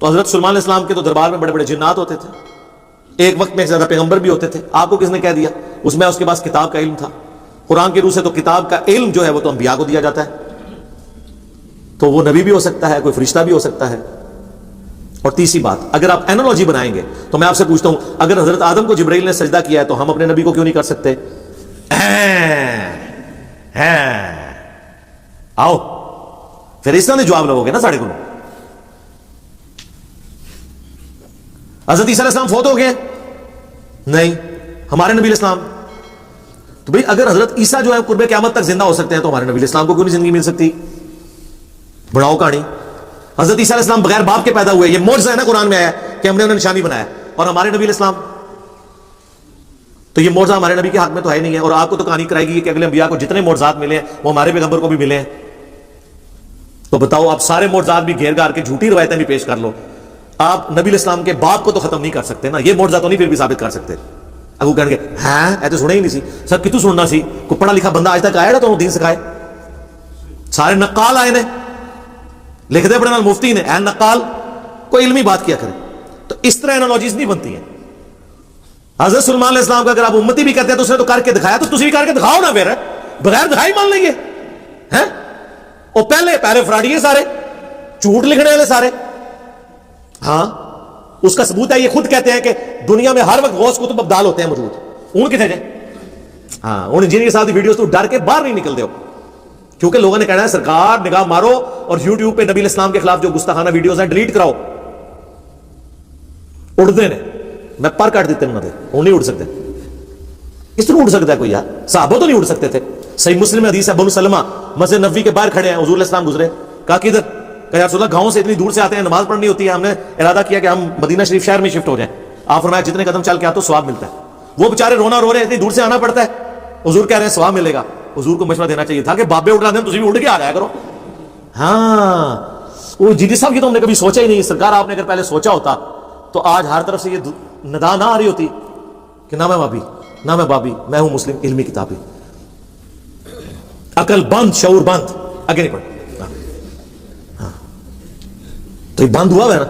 تو حضرت سلیمان علیہ السلام کے تو دربار میں بڑے بڑے جنات ہوتے تھے, ایک وقت میں زیادہ پیغمبر بھی ہوتے تھے. آپ کو کس نے کہہ دیا؟ اس میں اس کے پاس کتاب کا علم تھا. قرآن کی روح سے تو کتاب کا علم جو ہے وہ تو انبیاء کو دیا جاتا ہے, تو وہ نبی بھی ہو سکتا ہے, کوئی فرشتہ بھی ہو سکتا ہے. اور تیسری بات, اگر آپ اینالوجی بنائیں گے تو میں آپ سے پوچھتا ہوں, اگر حضرت آدم کو جبرائیل نے سجدہ کیا ہے تو ہم اپنے نبی کو کیوں نہیں کر سکتے؟ آؤ پھر اس طرح نے جواب لگو گے نا ساڑھے کو. حضرت عیسیٰ علیہ السلام فوت ہو گئے؟ نہیں. ہمارے نبی علیہ السلام, تو بھئی اگر حضرت عیسیٰ جو ہے قرب قیامت تک زندہ ہو سکتے ہیں تو ہمارے نبی علیہ السلام کو کیوں نہیں زندگی مل سکتی؟ بڑھاؤ کہانی. حضرت عیسیٰ علیہ السلام بغیر باپ کے پیدا ہوئے, یہ معجزہ ہے نا قرآن میں آیا کہ ہم نے انہیں نشانی بنایا. اور ہمارے نبی علیہ السلام, تو یہ معجزہ ہمارے نبی کے ہاتھ میں تو ہے نہیں ہے. اور آپ کو تو کہانی کرائے گی کہ اگلے انبیاء کو جتنے معجزات ملے ہیں وہ ہمارے پیغمبر کو بھی ملے ہیں. تو بتاؤ, آپ سارے معجزات بھی گھیر گھار کے جھوٹی روایتیں بھی پیش کر لو, آپ نبی علیہ السلام کے باپ کو تو ختم نہیں کر سکتے نا. یہ معجزہ تو نہیں پھر بھی ثابت کر سکتے. اب وہ کہیں گے ہاں اے تو سنا ہی نہیں سی سر, کتوں سننا سی, کوئی پڑھا لکھا بندہ آج تک آیا نا تو دین سکھائے. سارے نقال آئے نے, لکھتے پڑھنے والے مفتی نے, اے نقال کوئی علمی بات کیا کرے. تو اس طرح انالوجیز نہیں بنتی ہیں. حضرت سلیمان علیہ السلام کا اگر آپ امتی بھی کہتے ہیں تو اس نے تو کر کے دکھایا, تو تسی بھی کر کے دکھاؤ نا پھر, بغیر دکھائی مان لیں گے ہیں. وہ پہلے فراڈی سارے, جھوٹ لکھنے والے سارے. ہاں اس کا ثبوت ہے, یہ خود کہتے ہیں کہ دنیا میں ہر وقت غوث کتب ابدال ہوتے ہیں موجود. ان کتنے جائیں؟ ہاں ان جن کے ساتھ ویڈیوز تو ڈر کے باہر نہیں نکلتے ہو, کیونکہ لوگوں نے کہنا ہے سرکار نگاہ مارو اور یوٹیوب پہ نبی علیہ السلام کے خلاف جو گستاخانہ ویڈیوز ہیں ڈیلیٹ کراؤ. اڑتے نے, میں پر کاٹ دیتے انہوں نے, وہ نہیں اڑ سکتے. اس طرح اڑ سکتا ہے کوئی یار؟ صحابہ تو نہیں اڑ سکتے تھے. صحیح مسلم میں حدیث ہے, بنو سلمہ مسجد نبوی کے باہر کھڑے ہیں, حضور علیہ السلام گزرے, کہا کدھر؟ کہ یا رسول اللہ گاؤں سے اتنی دور سے آتے ہیں, نماز پڑھنی ہوتی ہے, ہم نے ارادہ کیا کہ ہم مدینہ شریف شہر میں شفٹ ہو جائیں. آپ فرمایا جتنے قدم چل کے آتے تو ثواب ملتا ہے. وہ بیچارے رونا رو رہے ہیں, اتنی دور سے آنا پڑتا ہے. حضور کہہ رہے ہیں ثواب ملے گا. حضور کو مشورہ دینا چاہیے تھا کہ بابے اٹھا دیں, تجھے بھی اڑ کے آ جایا کرو. ہاں وہ جی صاحب کی تو ہم نے کبھی سوچا ہی نہیں. سرکار آپ نے اگر پہلے سوچا ہوتا تو آج ہر طرف سے یہ ندا نہ آ رہی ہوتی کہ نہ میں بابی نہ میں بابی, میں ہوں مسلم علمی کتابی. عقل بند, شعور بند, آگے نہیں پڑھ. تو یہ بند ہوا ہے نا,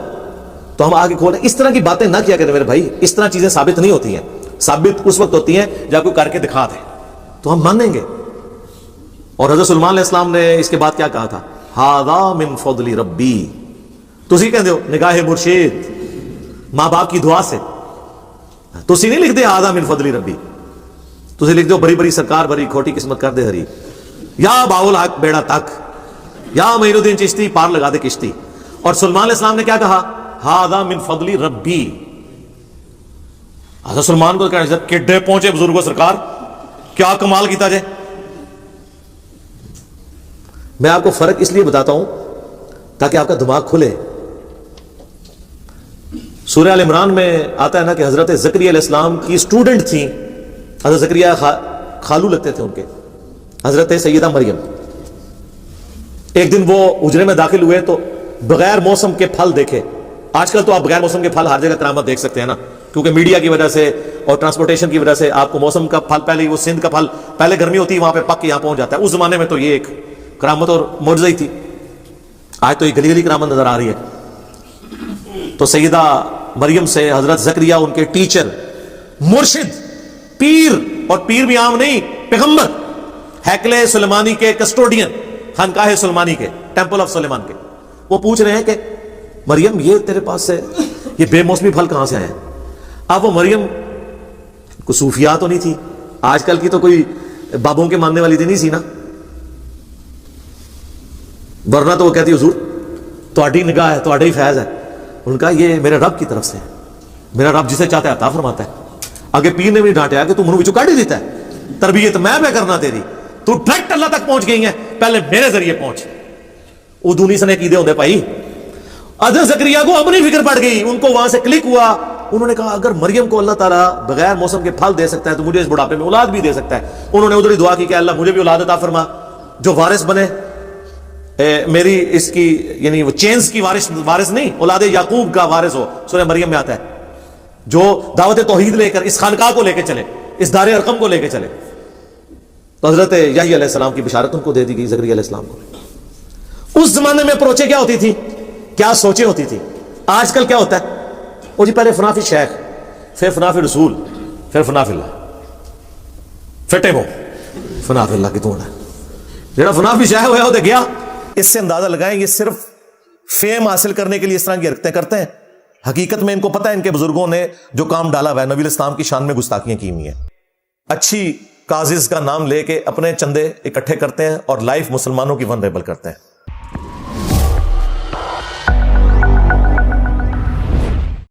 تو ہم آگے کھولیں. اس طرح کی باتیں نہ کیا کریں میرے بھائی, اس طرح چیزیں ثابت نہیں ہوتی ہیں. ثابت اس وقت ہوتی ہیں جب کوئی کر کے دکھا دے تو ہم مانیں گے. اور حضرت سلیمان علیہ السلام نے اس کے بعد کیا کہا تھا؟ ھذا من فضل ربی. تسی کہندے ہو نگاہ مرشد, ماں باپ کی دعا سے. تسی نہیں لکھ دے ھذا من فضل ربی, تسی لکھ دو بڑی بڑی سرکار بڑی کھوٹی قسمت کر دے ہری, یا باول حق بیڑا تک, یا معین الدین چشتی پار لگا دے کشتی. اور سلیمان علیہ السلام نے کیا کہا؟ ھذا من فضل ربی. حضرت سلمان کو کہنا کڈے پہنچے بزرگوں سرکار, کیا کمال کیتا جائے. میں آپ کو فرق اس لیے بتاتا ہوں تاکہ آپ کا دماغ کھلے. سورہ ال عمران میں آتا ہے نا کہ حضرت زکریا علیہ السلام کی اسٹوڈنٹ تھیں, حضرت زکریا خالو لگتے تھے ان کے, حضرت سیدہ مریم. ایک دن وہ حجرے میں داخل ہوئے تو بغیر موسم کے پھل دیکھے. آج کل تو آپ بغیر موسم کے پھل ہر جگہ کرامت دیکھ سکتے ہیں نا, کیونکہ میڈیا کی وجہ سے اور ٹرانسپورٹیشن کی وجہ سے آپ کو موسم کا پھل, پہلے وہ سندھ کا پھل پہلے گرمی ہوتی ہے وہاں پہ پک کے یہاں پہنچ جاتا ہے. اس زمانے میں تو یہ ایک کرامت اور معجزہ ہی تھی. آج تو یہ گلی گلی کرامت نظر آ رہی ہے. تو سیدہ مریم سے حضرت زکریا ان کے ٹیچر, مرشد, پیر, اور پیر بھی عام نہیں, پیغمبر, ہیکل سلیمانی کے کسٹوڈین, خانقاہ سلیمانی کے, ٹیمپل آف سلیمان کے, وہ پوچھ رہے ہیں کہ مریم یہ تیرے پاس سے یہ بے موسمی پھل کہاں سے آئے ہیں؟ اب وہ مریم کو صوفیاء تو نہیں تھی, آج کل کی تو کوئی بابوں کے ماننے والی تھی نہیں سی نا, ورنہ تو وہ کہتی حضور تہاڈی نگاہ ہے, تہاڈا ہی فیض ہے. ان کا یہ میرے رب کی طرف سے ہے, میرا رب جسے چاہتا ہے عطا فرماتا ہے. آگے پیر نے بھی ڈانٹا کہ تو منہ وچوں کاٹ ہی دیتا ہے, تربیت میں کرنا تیری, تو ڈائریکٹ اللہ تک پہنچ گئی ہے, پہلے میرے ذریعے پہنچ. وہ دونی سنے عقیدے ہوندے بھائی. حضرت زکریا کو اپنی فکر پڑ گئی, ان کو وہاں سے کلک ہوا. انہوں نے کہا اگر مریم کو اللہ تعالیٰ بغیر موسم کے پھل دے سکتا ہے تو مجھے اس بڑھاپے میں اولاد بھی دے سکتا ہے. انہوں نے ادھر ہی دعا کی کہ اللہ مجھے بھی اولاد عطا فرما جو وارث بنے, میری اس کی یعنی وہ چینز کی وارث نہیں, اولاد یعقوب کا وارث ہو. سورہ مریم میں آتا ہے جو دعوت توحید لے کر اس خانقاہ کو لے کے چلے, اس دار ارقم کو لے کے چلے. تو حضرت یحییٰ علیہ السلام کی بشارت ان کو دے دی گئی, زکریا علیہ السلام کو. اس زمانے میں اپروچیں کیا ہوتی تھی, کیا سوچیں ہوتی تھی؟ آج کل کیا ہوتا ہے, وہ جی پہلے فنا فی شیخ, پھر فنا فی رسول, پھر فنا فی اللہ, فٹے وہ فنا فی اللہ کی تو جڑا فنا فی شیخ ہوا وہ تو گیا. اس سے اندازہ لگائیں یہ صرف فیم حاصل کرنے کے لیے اس طرح کی حرکتیں کرتے ہیں. حقیقت میں ان کو پتہ ہے ان کے بزرگوں نے جو کام ڈالا ہوا ہے, نبی الاسلام کی شان میں گستاخیاں کی ہوئی ہیں. اچھی کازز کا نام لے کے اپنے چندے اکٹھے کرتے ہیں اور لائف مسلمانوں کی ونریبل کرتے ہیں.